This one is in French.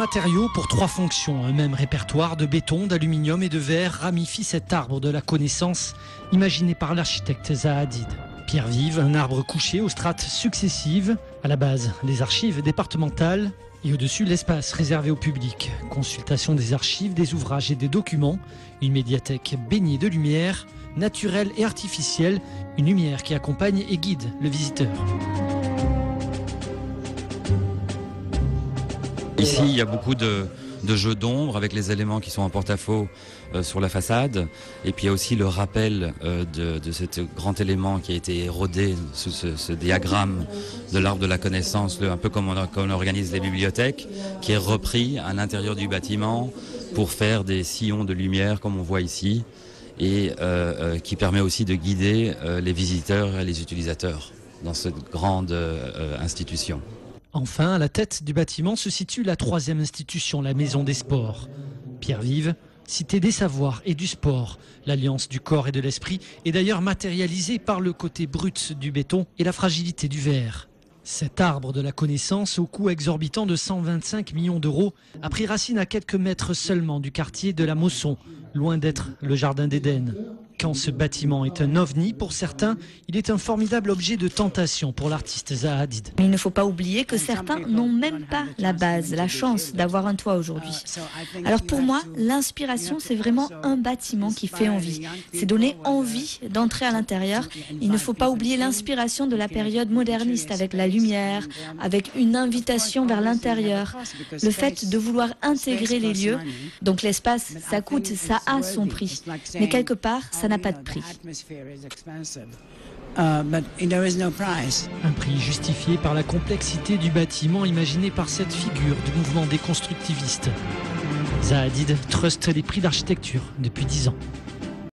matériaux pour 3 fonctions. Un même répertoire de béton, d'aluminium et de verre ramifie cet arbre de la connaissance imaginé par l'architecte Zaha Hadid. Pierre vive, un arbre couché aux strates successives. À la base, les archives départementales et au-dessus, l'espace réservé au public. Consultation des archives, des ouvrages et des documents. Une médiathèque baignée de lumière, naturelle et artificielle. Une lumière qui accompagne et guide le visiteur. Ici, il y a beaucoup de jeux d'ombre avec les éléments qui sont en porte-à-faux sur la façade. Et puis il y a aussi le rappel de cet grand élément qui a été érodé, ce diagramme de l'arbre de la connaissance, un peu comme on organise les bibliothèques, qui est repris à l'intérieur du bâtiment pour faire des sillons de lumière comme on voit ici et qui permet aussi de guider les visiteurs et les utilisateurs dans cette grande institution. Enfin, à la tête du bâtiment se situe la 3e institution, la Maison des Sports. Pierre vive, cité des savoirs et du sport. L'alliance du corps et de l'esprit est d'ailleurs matérialisée par le côté brut du béton et la fragilité du verre. Cet arbre de la connaissance, au coût exorbitant de 125 millions d'euros, a pris racine à quelques mètres seulement du quartier de la Mosson, loin d'être le jardin d'Éden. Quand ce bâtiment est un ovni pour certains, il est un formidable objet de tentation pour l'artiste Zaha Hadid. Il ne faut pas oublier que certains n'ont même pas la base, la chance d'avoir un toit aujourd'hui. Alors pour moi, l'inspiration, c'est vraiment un bâtiment qui fait envie. C'est donner envie d'entrer à l'intérieur. Il ne faut pas oublier l'inspiration de la période moderniste avec la lumière, avec une invitation vers l'intérieur. Le fait de vouloir intégrer les lieux. Donc l'espace, ça coûte, ça a son prix. Mais quelque part, ça n'a pas de prix. Un prix justifié par la complexité du bâtiment imaginé par cette figure du mouvement déconstructiviste. Zaha Hadid truste les prix d'architecture depuis 10 ans.